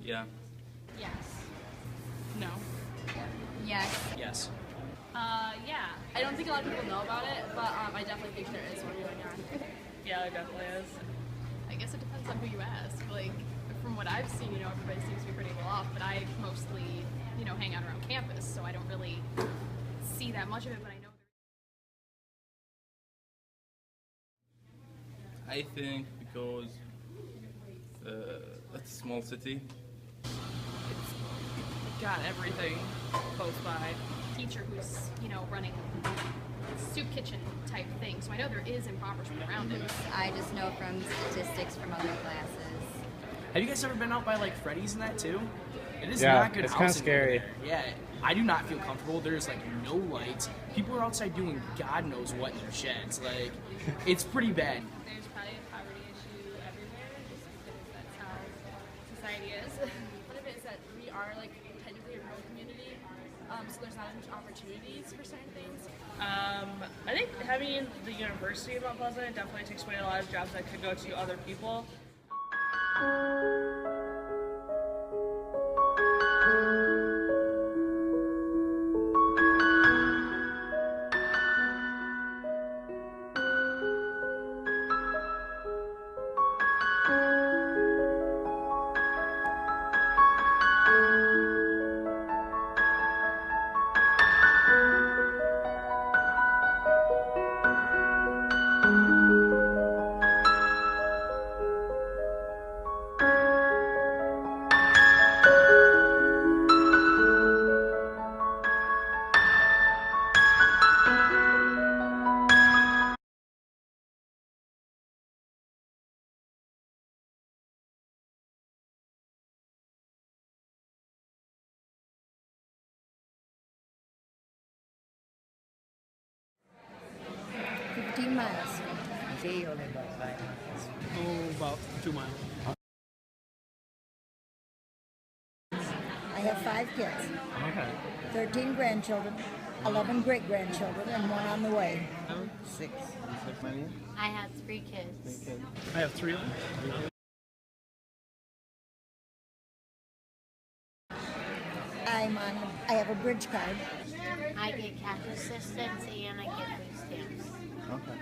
Yeah. Yes. No. Yes. Yes. Yeah. I don't think a lot of people know about it, but I definitely think there is one going on. Yeah, there definitely is. I guess it depends on who you ask. Like, from what I've seen, everybody seems to be pretty well off, but I mostly, hang out around campus, so I don't really see that much of it, but I know I think because it's a small city. It's got everything close by. teacher who's, running soup kitchen type thing, so I know there is impoverishment around it. I just know from statistics from other classes. Have you guys ever been out by like Freddy's and that too? It is Yeah, not good it's kinda housing scary. over there. Yeah, I do not feel comfortable. There's like no lights. People are outside doing God knows what in their sheds. Like, it's pretty bad. There's probably a poverty issue everywhere, just because that's how society is. One of it is that we are technically a rural community, so there's not as much opportunities for certain things. I think having the University of Mount Pleasant definitely takes away a lot of jobs that could go to other people. miles. Oh, about 2 miles. I have 5 kids, Okay. 13 grandchildren, 11 great-grandchildren, and 1 on the way. 6. I have 3 kids. I have 3 of them. I have a bridge card. I get cash assistance and I get food stamps. Okay.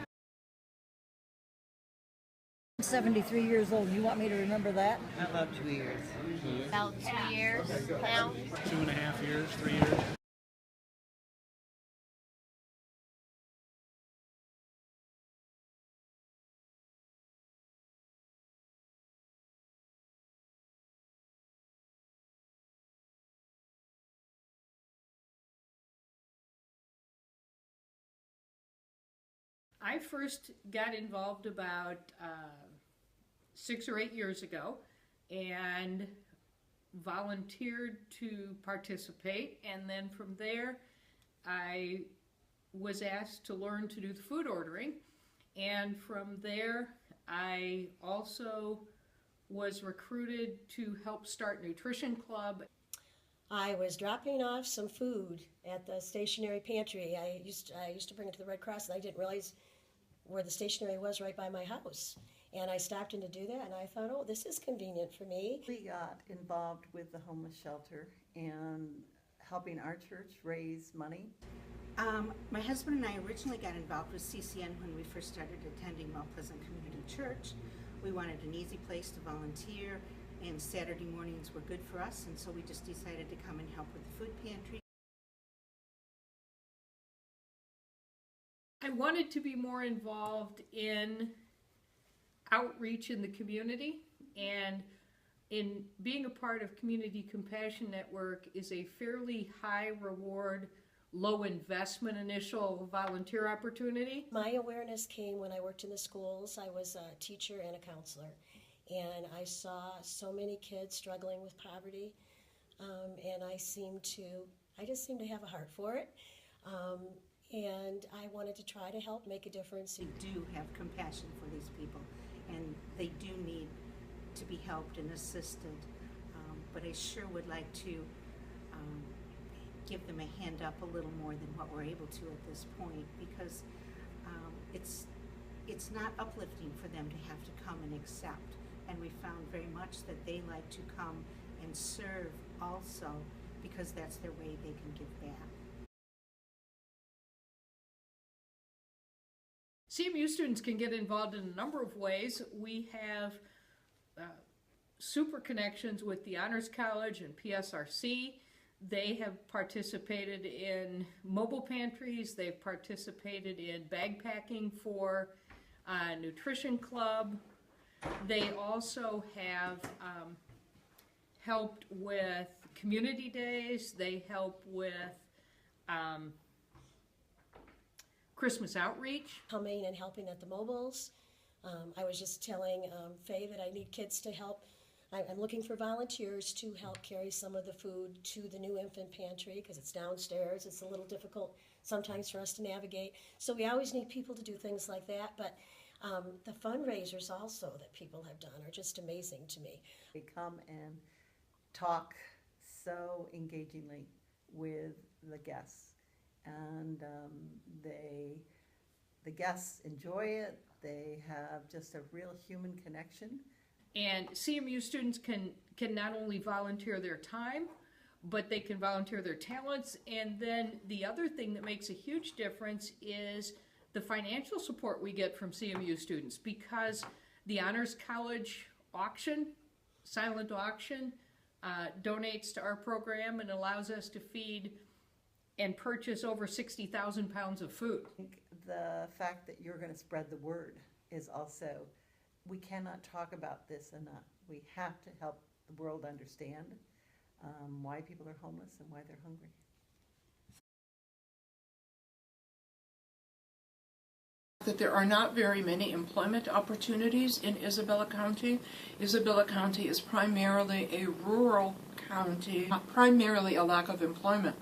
I'm 73 years old. You want me to remember that? About 2 years. About 2 years now. 2.5 years, 3 years. I first got involved about 6 or 8 years ago and volunteered to participate, and then from there I was asked to learn to do the food ordering, and from there I also was recruited to help start Nutrition Club. I was dropping off some food at the stationary pantry. I used to bring it to the Red Cross, and I didn't realize where the stationery was right by my house. And I stopped in to do that, and I thought, oh, this is convenient for me. We got involved with the homeless shelter and helping our church raise money. My husband and I originally got involved with CCN when we first started attending Mount Pleasant Community Church. We wanted an easy place to volunteer, and Saturday mornings were good for us, and so we just decided to come and help with the food pantry. I wanted to be more involved in outreach in the community, and in being a part of Community Compassion Network is a fairly high reward, low investment initial volunteer opportunity. My awareness came when I worked in the schools. I was a teacher and a counselor, and I saw so many kids struggling with poverty, and I just seemed to have a heart for it. And I wanted to try to help make a difference. We do have compassion for these people, and they do need to be helped and assisted. But I sure would like to give them a hand up a little more than what we're able to at this point, because it's not uplifting for them to have to come and accept. And we found very much that they like to come and serve also, because that's their way they can give back. CMU students can get involved in a number of ways. We have super connections with the Honors College and PSRC. They have participated in mobile pantries. They've participated in bag packing for Nutrition Club. They also have helped with community days. They help with Christmas outreach. Coming and helping at the mobiles. I was just telling Faye that I need kids to help. I'm looking for volunteers to help carry some of the food to the new infant pantry because it's downstairs. It's a little difficult sometimes for us to navigate. So we always need people to do things like that. But the fundraisers also that people have done are just amazing to me. They come and talk so engagingly with the guests, and the guests enjoy it. They have just a real human connection. And CMU students can not only volunteer their time, but they can volunteer their talents. And then the other thing that makes a huge difference is the financial support we get from CMU students, because the Honors College auction, silent auction, donates to our program and allows us to feed and purchase over 60,000 pounds of food. I think the fact that you're going to spread the word is also, we cannot talk about this enough. We have to help the world understand why people are homeless and why they're hungry. That there are not very many employment opportunities in Isabella County. Isabella County is primarily a rural county, primarily a lack of employment.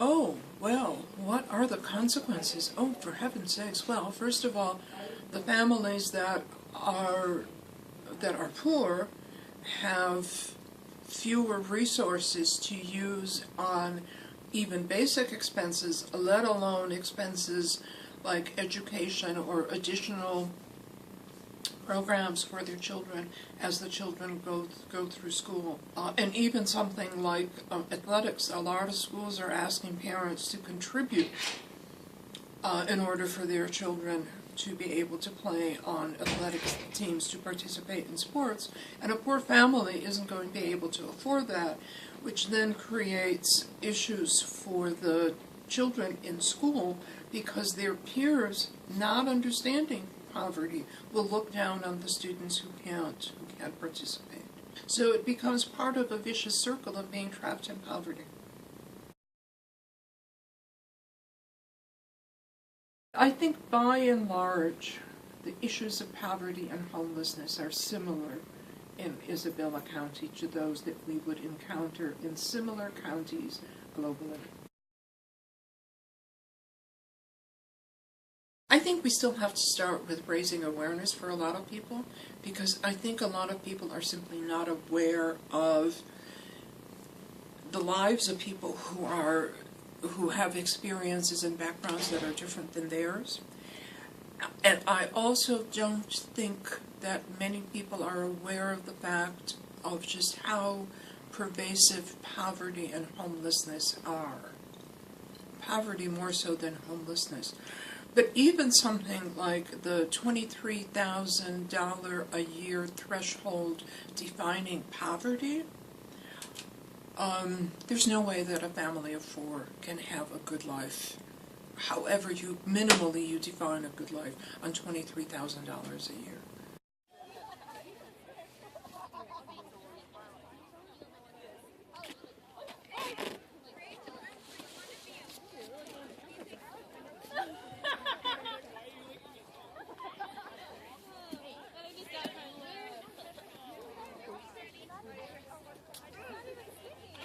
Oh, well, what are the consequences? Oh, for heaven's sakes. Well, first of all, the families that are poor have fewer resources to use on even basic expenses, let alone expenses like education or additional programs for their children as the children go through school. And even something like athletics. A lot of schools are asking parents to contribute in order for their children to be able to play on athletic teams, to participate in sports. And a poor family isn't going to be able to afford that, which then creates issues for the children in school because their peers, not understanding poverty, will look down on the students who can't participate. So it becomes part of a vicious circle of being trapped in poverty. I think by and large, the issues of poverty and homelessness are similar in Isabella County to those that we would encounter in similar counties globally. I think we still have to start with raising awareness for a lot of people, because I think a lot of people are simply not aware of the lives of people who have experiences and backgrounds that are different than theirs. And I also don't think that many people are aware of the fact of just how pervasive poverty and homelessness are. Poverty more so than homelessness. But even something like the $23,000 a year threshold defining poverty, there's no way that a family of four can have a good life, however minimally you define a good life, on $23,000 a year.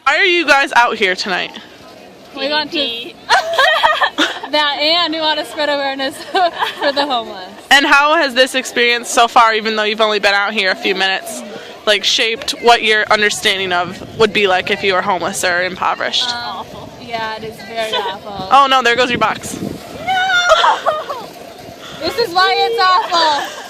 Why are you guys out here tonight? We want to that, and we want to spread awareness for the homeless. And how has this experience so far, even though you've only been out here a few minutes, like shaped what your understanding of would be like if you were homeless or impoverished? Awful. Yeah, it is very awful. Oh no, there goes your box. No! This is why it's awful.